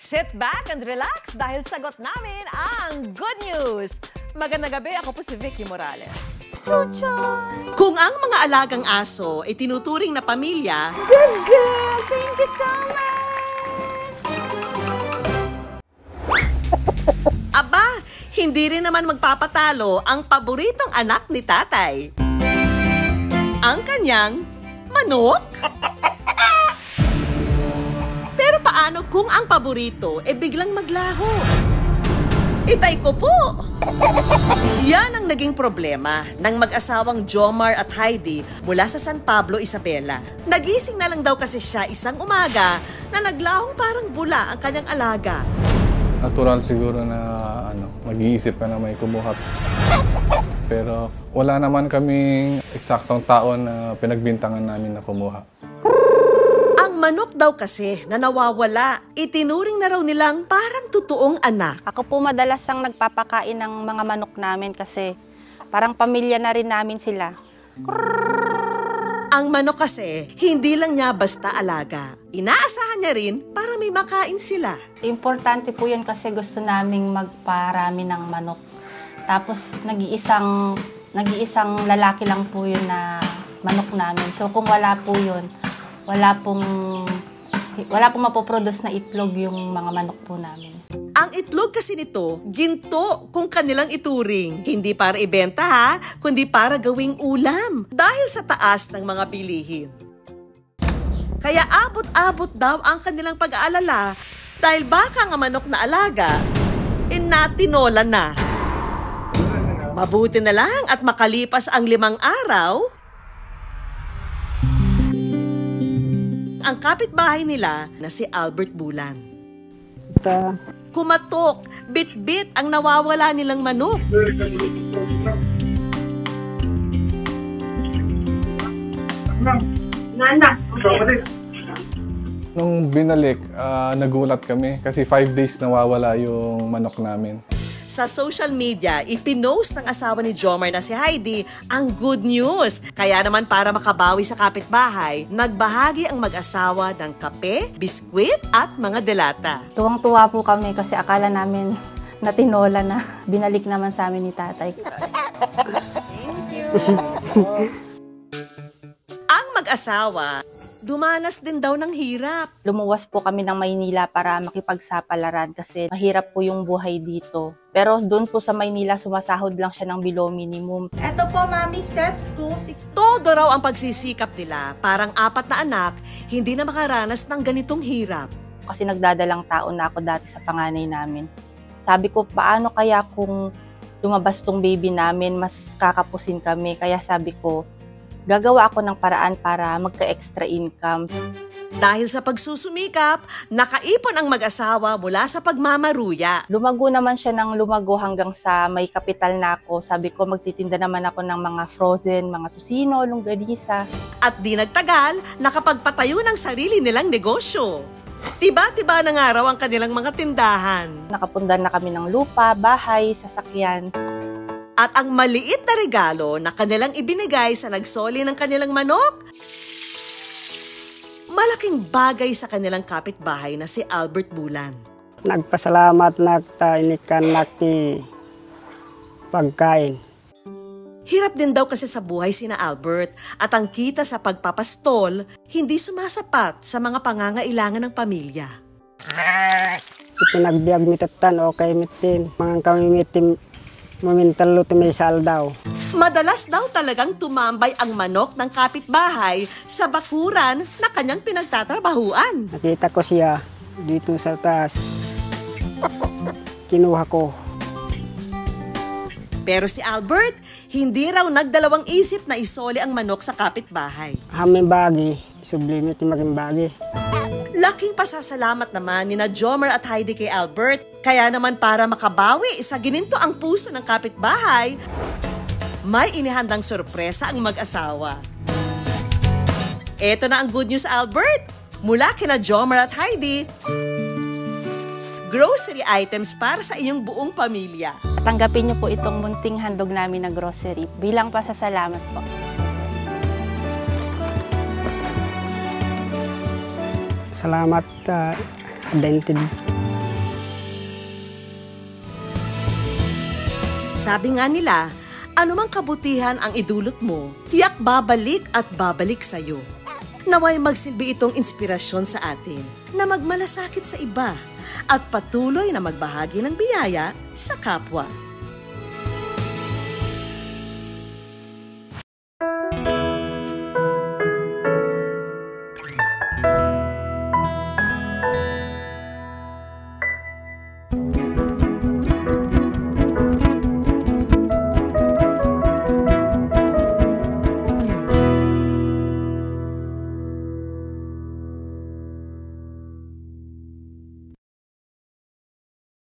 Sit back and relax dahil sagot namin ang good news. Magandang gabi, ako po si Vicky Morales. Kung ang mga alagang aso ay tinuturing na pamilya, Good girl! Thank you so much! aba, hindi rin naman magpapatalo ang paboritong anak ni tatay. Ang kanyang manok. Pero paano kung ang paborito ay biglang maglaho? Itay ko po! Yan ang naging problema ng mag-asawang Jomar at Heidi mula sa San Pablo, Isabela. Nagising na lang daw kasi siya isang umaga na naglahong parang bula ang kanyang alaga. Natural siguro na mag-iisip ka na may kumuhat. Pero wala naman kaming eksaktong taon na pinagbintangan namin na kumuha. Ang manok daw kasi na nawawala, itinuring na raw nilang parang totoong anak. Ako po madalas ang nagpapakain ng mga manok namin kasi parang pamilya na rin namin sila. Ang manok kasi, hindi lang niya basta alaga. Inaasahan niya rin para may makain sila. Importante po yan kasi gusto naming magparami ng manok. Tapos nag-iisang lalaki lang po yun na manok namin. So kung wala po yun, wala pong mapoproduce na itlog yung mga manok po namin. Ang itlog kasi nito, ginto kung kanilang ituring. Hindi para ibenta ha, kundi para gawing ulam. Dahil sa taas ng mga bilihin. Kaya abot-abot daw ang kanilang pag-aalala dahil baka nga manok na alaga, natinola na. Mabuti na lang at makalipas ang 5 araw, ang kapitbahay nila na si Albert Bulan. Kumatok, bit-bit ang nawawala nilang manok. Nung binalik, nagulat kami kasi 5 days nawawala yung manok namin. Sa social media, ipinost ng asawa ni Jomar na si Heidi ang good news. Kaya naman para makabawi sa kapitbahay, nagbahagi ang mag-asawa ng kape, biskwit at mga delata. Tuwang-tuwa po kami kasi akala namin natinola na. Binalik naman sa amin ni tatay. Thank you! Ang mag-asawa, dumanas din daw ng hirap. Lumuwas po kami ng Maynila para makipagsapalaran kasi mahirap po yung buhay dito. Pero doon po sa Maynila, sumasahod lang siya ng below minimum. Eto po, Mami, set 260. Todo raw ang pagsisikap nila. Parang 4 na anak, hindi na makaranas ng ganitong hirap. Kasi nagdadalang taon na ako dati sa panganay namin. Sabi ko, paano kaya kung lumabas tong baby namin, mas kakapusin kami. Kaya sabi ko, gagawa ako ng paraan para magka-extra income. Dahil sa pagsusumikap, nakaipon ang mag-asawa mula sa pagmamaruya. Lumago naman siya ng lumago hanggang sa may kapital na ako. Sabi ko, magtitinda naman ako ng mga frozen, mga tusino, longganisa. At di nagtagal, nakapagpatayo ng sarili nilang negosyo. Tiba-tiba na nga raw ang kanilang mga tindahan. Nakapundar na kami ng lupa, bahay, sasakyan. At ang maliit na regalo na kanilang ibinigay sa nagsoli ng kanilang manok, malaking bagay sa kanilang kapitbahay na si Albert Bulan. Nagpasalamat na inikan nakti pagkain. Hirap din daw kasi sa buhay sina Albert at ang kita sa pagpapastol hindi sumasapat sa mga pangangailangan ng pamilya. Pinagbiag mitatan okay mitin. Mga kami mitin mamintalo tumay sal daw. Madalas daw talagang tumambay ang manok ng kapitbahay sa bakuran na kanyang pinagtatrabahuan. Nakita ko siya dito sa taas. Kinuha ko. Pero si Albert, hindi raw nagdalawang isip na isoli ang manok sa kapitbahay. Hamin bagi, sublimit yung maging bagi. Laking pasasalamat naman ni na Jomar at Heidi kay Albert. Kaya naman para makabawi sa gininto ang puso ng kapitbahay, may inihandang sorpresa ang mag-asawa. Eto na ang good news, Albert! Mula kina Jomar at Heidi, grocery items para sa inyong buong pamilya. Tanggapin niyo po itong munting handog namin na grocery bilang pasasalamat po. Salamat, Identity. Sabi nga nila, anumang kabutihan ang idulot mo, tiyak babalik at babalik sa'yo. Naway magsilbi itong inspirasyon sa atin na magmalasakit sa iba at patuloy na magbahagi ng biyaya sa kapwa.